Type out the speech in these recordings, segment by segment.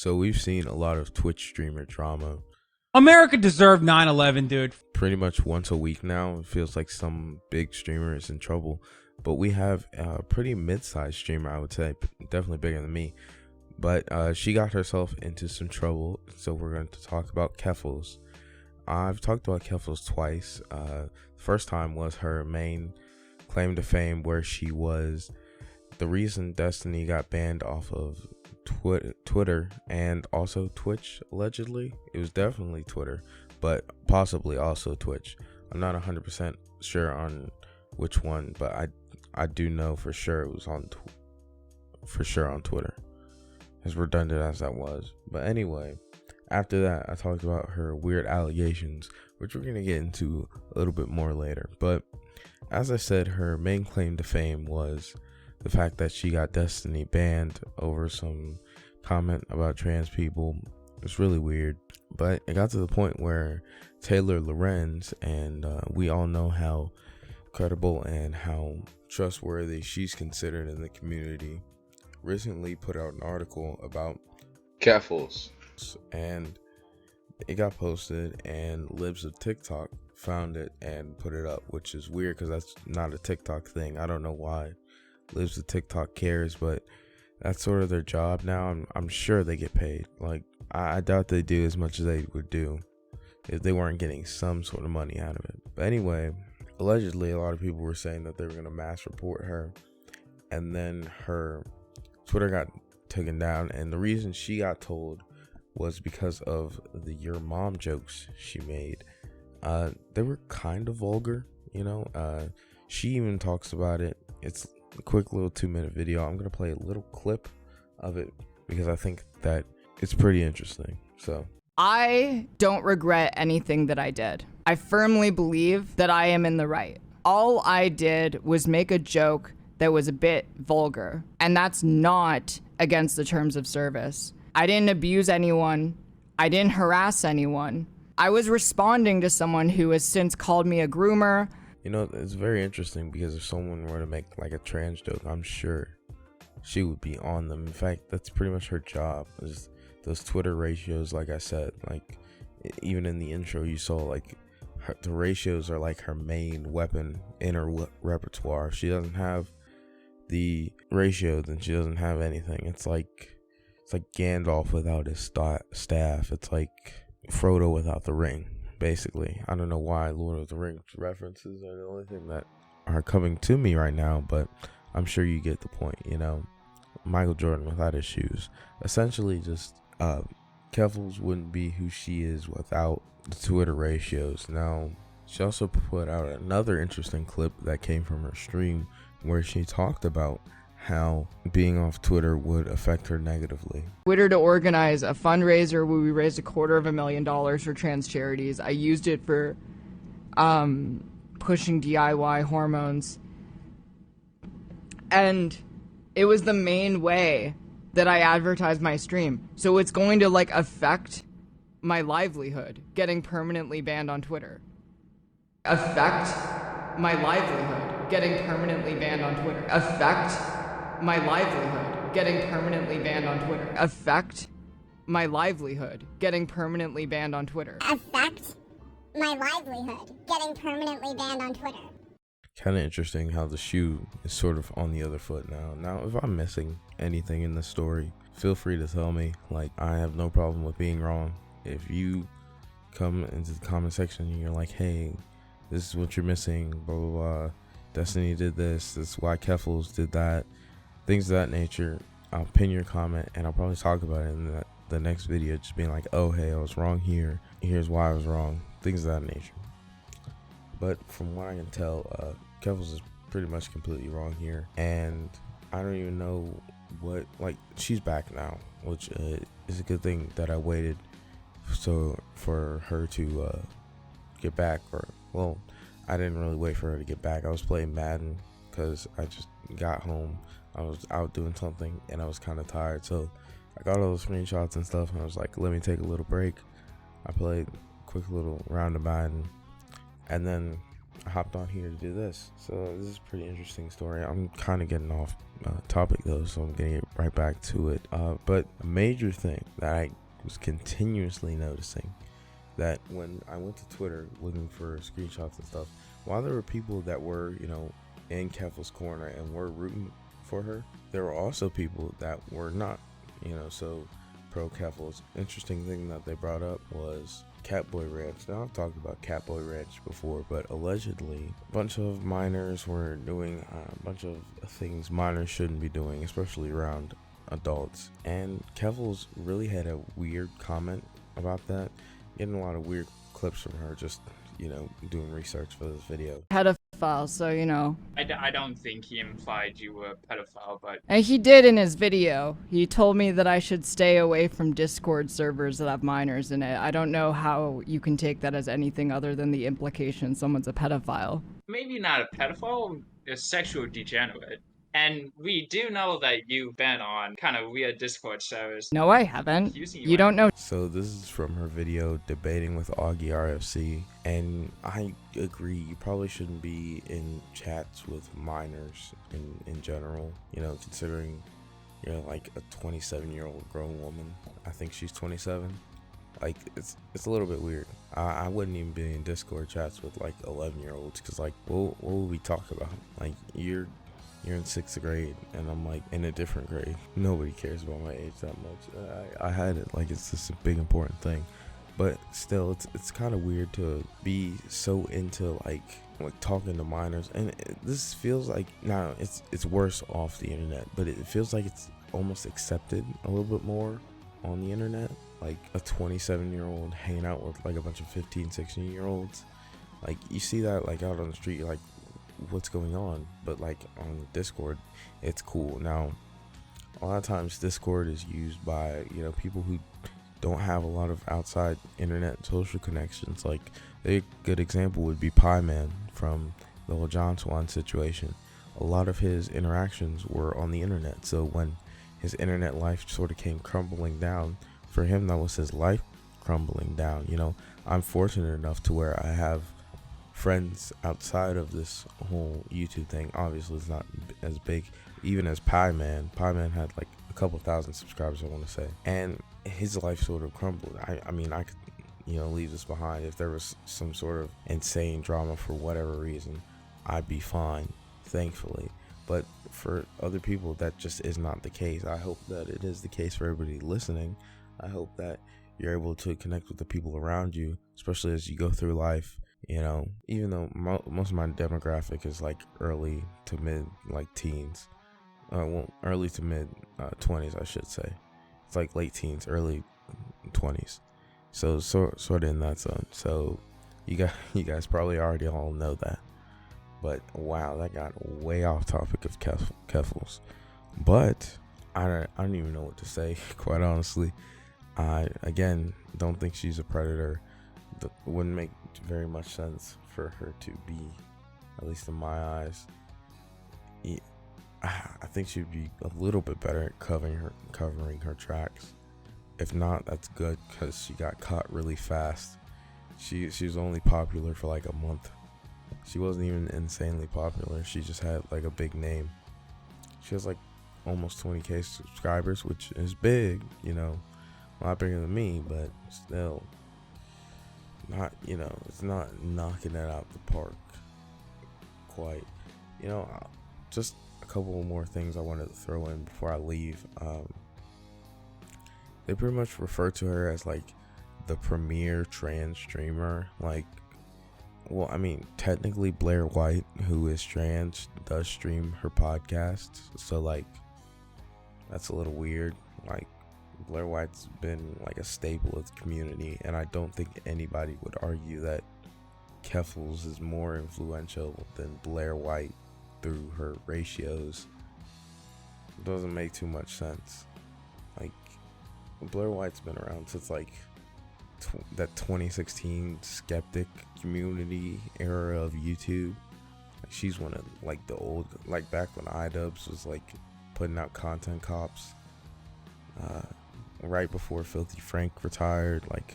So we've seen a lot of Twitch streamer drama. America deserved 9/11, dude. Pretty much once a week now. It feels like some big streamer is in trouble. But we have a pretty mid-sized streamer, I would say, definitely bigger than me. But she got herself into some trouble, so we're going to talk about Keffals. I've talked about Keffals twice. The first time was her main claim to fame, where she was the reason Destiny got banned off of Twitter and also Twitch, allegedly. It was definitely Twitter, but possibly also Twitch. I'm not 100% sure on which one, but I do know for sure it was on Twitter, as redundant as that was. But anyway, after that, I talked about her weird allegations, which we're going to get into a little bit more later. But as I said, her main claim to fame was the fact that she got Destiny banned over some comment about trans people. It's really weird, but it got to the point where Taylor Lorenz, and we all know how credible and how trustworthy she's considered in the community, recently put out an article about Keffals, and it got posted, and Libs of TikTok found it and put it up, which is weird because that's not a TikTok thing. I don't know why Libs of TikTok cares, but that's sort of their job now. I'm sure they get paid. Like, I doubt they do as much as they would do if they weren't getting some sort of money out of it. But anyway, allegedly a lot of people were saying that they were going to mass report her, and then her Twitter got taken down, and the reason she got told was because of the "your mom" jokes she made. They were kind of vulgar, you know. She even talks about it. It's a quick little 2-minute video. I'm gonna play a little clip of it because I think that it's pretty interesting. So, I don't regret anything that I did. I firmly believe that I am in the right. All I did was make a joke that was a bit vulgar, and that's not against the terms of service. I didn't abuse anyone. I didn't harass anyone. I was responding to someone who has since called me a groomer. you know, it's very interesting because if someone were to make like a trans joke, I'm sure she would be on them. In fact, that's pretty much her job, is those Twitter ratios. Like I said, like even in the intro you saw, like the ratios are like her main weapon in her repertoire. If she doesn't have the ratio, then she doesn't have anything. It's like Gandalf without his staff. It's like Frodo without the ring, basically. I don't know why Lord of the Rings references are the only thing that are coming to me right now, but I'm sure you get the point. You know, Michael Jordan without his shoes. Essentially, just Keffals wouldn't be who she is without the Twitter ratios. Now, she also put out another interesting clip that came from her stream where she talked about how being off Twitter would affect her negatively. Twitter to organize a fundraiser where we raised $250,000 for trans charities. I used it for pushing DIY hormones. And it was the main way that I advertised my stream. So it's going to like affect my livelihood, getting permanently banned on Twitter. Affect my livelihood, getting permanently banned on Twitter. Affect my livelihood, getting permanently banned on Twitter. Affect my livelihood, getting permanently banned on Twitter. Affect my livelihood, getting permanently banned on Twitter. Kind of interesting how the shoe is sort of on the other foot now. Now, if I'm missing anything in the story, feel free to tell me. Like, I have no problem with being wrong. If you come into the comment section and you're like, hey, this is what you're missing, blah, blah, blah. Destiny did this. This is why Keffals did that. Things of that nature. I'll pin your comment and I'll probably talk about it in the next video. Just being like, oh, hey, I was wrong here. Here's why I was wrong. Things of that nature. But from what I can tell, Keffals is pretty much completely wrong here. And I don't even know what, like, she's back now, which is a good thing that I waited for her to get back. Or, well, I didn't really wait for her to get back. I was playing Madden because I just got home. I was out doing something and I was kind of tired. So I got all the screenshots and stuff and I was like, let me take a little break. I played a quick little round of Madden. And then I hopped on here to do this. So this is a pretty interesting story. I'm kind of getting off topic though, so I'm getting right back to it. But a major thing that I was continuously noticing, that when I went to Twitter looking for screenshots and stuff, while there were people that were, in Keffals' corner and were rooting for her, there were also people that were not, so pro Keffals. Interesting thing that they brought up was Catboy Ranch. Now, I've talked about Catboy Ranch before, but allegedly a bunch of minors were doing a bunch of things minors shouldn't be doing, especially around adults. And Keffals really had a weird comment about that. Getting a lot of weird clips from her, just doing research for this video. Pedophile, so I don't think he implied you were a pedophile, but And he did in his video. He told me that I should stay away from Discord servers that have minors in it. I don't know how you can take that as anything other than the implication someone's a pedophile. maybe not a pedophile, a sexual degenerate. And we do know that you've been on kind of weird Discord servers. No, I haven't. Accusing You don't know. So this is from her video debating with Augie RFC, and I agree, you probably shouldn't be in chats with minors in general, considering you're like a 27-year-old grown woman. I think she's 27. Like, it's a little bit weird. I wouldn't even be in Discord chats with like 11-year-olds, because like, what would we talk about? Like, you're in 6th grade and I'm like in a different grade. Nobody cares about my age that much. I had it like it's just a big important thing, but still it's kind of weird to be so into like talking to minors. And this feels like, now it's worse off the internet, but it feels like it's almost accepted a little bit more on the internet. Like a 27-year-old hanging out with like a bunch of 15, 16-year-olds. Like, you see that like out on the street, you're like, what's going on? But like on Discord, it's cool. Now, a lot of times Discord is used by people who don't have a lot of outside internet social connections. Like, a good example would be Pie Man from the whole John Swan situation. A lot of his interactions were on the internet, so when his internet life sort of came crumbling down, for him that was his life crumbling down. I'm fortunate enough to where I have friends outside of this whole YouTube thing. Obviously it's not as big even as Pie Man. Pie Man had like a couple thousand subscribers, I want to say, and his life sort of crumbled. I mean, I could leave this behind. If there was some sort of insane drama for whatever reason, I'd be fine, thankfully. But for other people, that just is not the case. I hope that it is the case for everybody listening. I hope that you're able to connect with the people around you, especially as you go through life. Even though most of my demographic is like early to mid, like teens, early to mid 20s, I should say. It's like late teens, early 20s. So sort of in that zone. So you guys probably already all know that. But wow, that got way off topic of Keffals. But I don't even know what to say, quite honestly. I again don't think she's a predator. Wouldn't make very much sense for her to be, at least in my eyes. I think she'd be a little bit better at covering her tracks. If not, that's good, because she got caught really fast. She was only popular for like a month. She wasn't even insanely popular. She just had like a big name. She has like almost 20k subscribers, which is big, a lot bigger than me, but still not, it's not knocking it out the park quite. Just a couple more things I wanted to throw in before I leave. They pretty much refer to her as like the premier trans streamer. Like, well, I mean, technically Blair White, who is trans, does stream her podcast, so like that's a little weird. Like, Blair White's been like a staple of the community, and I don't think anybody would argue that Keffals is more influential than Blair White through her ratios. It doesn't make too much sense. Like, Blair White's been around since like that 2016 skeptic community era of YouTube. Like, she's one of like the old, like back when iDubbbz was like putting out content cops. Right before Filthy Frank retired, like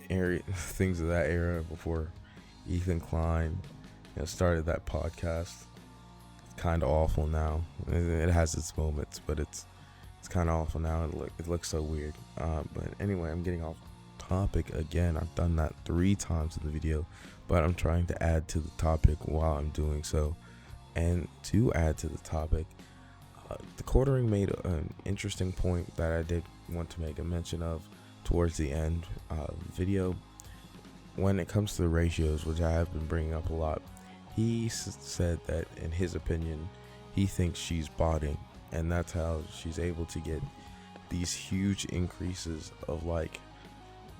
things of that era, before Ethan Klein. started that podcast. It's kind of awful now. It has its moments, but it's kind of awful now. It looks so weird. But anyway, I'm getting off topic again. I've done that 3 times in the video, but I'm trying to add to the topic while I'm doing so. And to add to the topic, the quartering made an interesting point that I did want to make a mention of towards the end of the video. When it comes to the ratios, which I have been bringing up a lot, he said that in his opinion, he thinks she's botting, and that's how she's able to get these huge increases of like,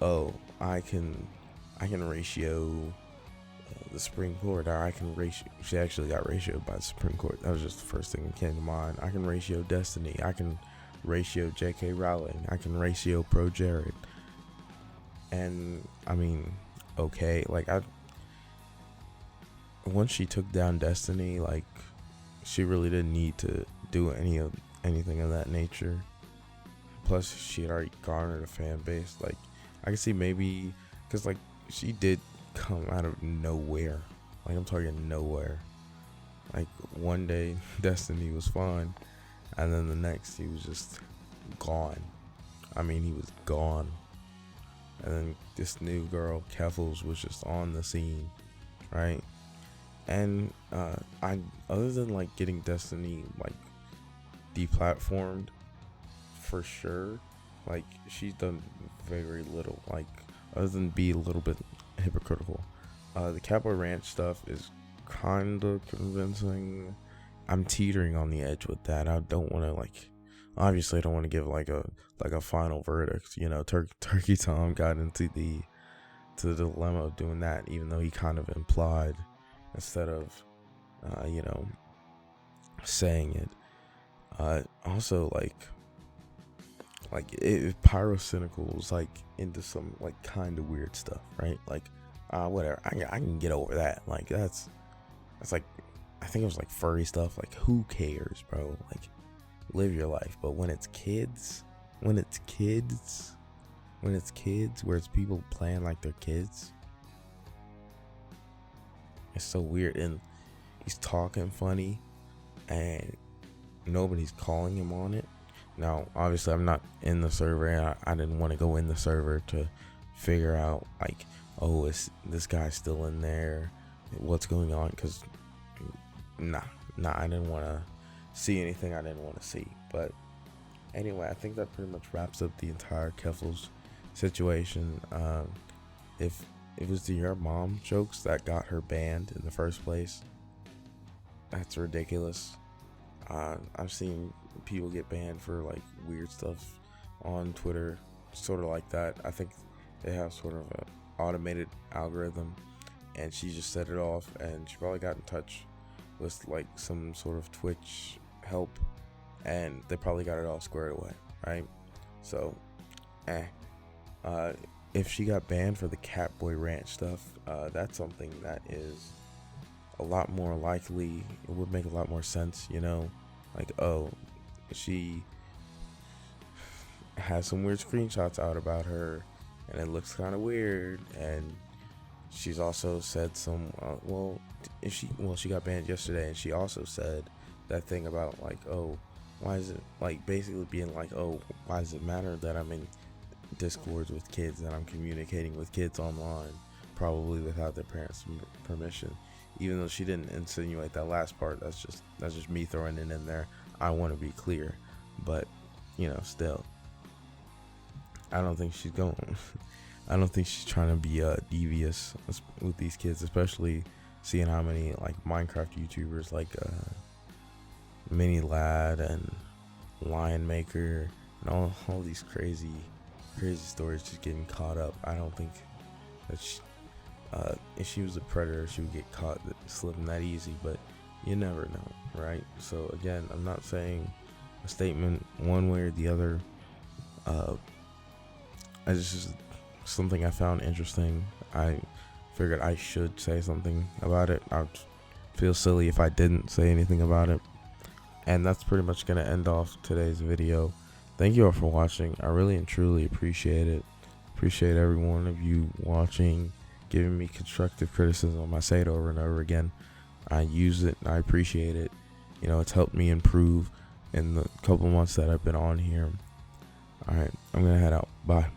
oh, I can ratio the Supreme Court, or I can ratio. She actually got ratioed by the Supreme Court. That was just the first thing that came to mind. I can ratio Destiny. I can ratio J.K. Rowling. I can ratio Pro Jared. And I mean, okay, like once she took down Destiny, like she really didn't need to do anything of that nature. Plus, she had already garnered a fan base. Like I can see maybe because like she did come out of nowhere. Like I'm talking nowhere. Like one day Destiny was fine, and then the next he was just gone. I mean, he was gone. And then this new girl Keffals was just on the scene, right? And I, other than like getting Destiny like deplatformed, for sure, like she's done very little, like other than be a little bit hypocritical. The Cowboy Ranch stuff is kind of convincing. I'm teetering on the edge with that. I don't want to like, obviously I don't want to give like a final verdict. You know, Turkey Tom got into the dilemma of doing that, even though he kind of implied instead of saying it. Also like if Pyrocynical was like into some like kind of weird stuff, right? Like whatever, I can get over that. Like that's like, I think it was like furry stuff. Like who cares, bro? Like live your life. But when it's kids, where it's people playing like they're kids, it's so weird. And he's talking funny and nobody's calling him on it. Now, obviously, I'm not in the server, and I didn't want to go in the server to figure out, like, oh, is this guy still in there? What's going on? Because, nah, I didn't want to see anything I didn't want to see. But anyway, I think that pretty much wraps up the entire Keffals situation. If it was the Your Mom jokes that got her banned in the first place, that's ridiculous. I've seen people get banned for like weird stuff on Twitter, sort of like that. I think they have sort of an automated algorithm, and she just set it off, and she probably got in touch with like some sort of Twitch help, and they probably got it all squared away, right? So, if she got banned for the Catboy Ranch stuff, that's something that is a lot more likely. It would make a lot more sense, you know, like, oh, she has some weird screenshots out about her and it looks kind of weird, and she's also said some she got banned yesterday, and she also said that thing about like, oh, why is it, like, basically being like, oh, why does it matter that I'm in discords with kids and I'm communicating with kids online, probably without their parents' permission. Even though she didn't insinuate that last part, that's just me throwing it in there. I want to be clear, but you know, still, I don't think she's going. I don't think she's trying to be devious with these kids, especially seeing how many like Minecraft YouTubers like Mini Lad and Lion Maker and all these crazy stories just getting caught up. I don't think that if she was a predator, she would get caught slipping that easy, but you never know, right? So again, I'm not saying a statement one way or the other. I just something I found interesting. I figured I should say something about it. I'd feel silly if I didn't say anything about it. And that's pretty much gonna end off today's video. Thank you all for watching. I really and truly appreciate it. Appreciate every one of you watching giving me constructive criticism. I say it over and over again. I use it. I appreciate it. You know, it's helped me improve in the couple months that I've been on here. All right, I'm gonna head out. Bye.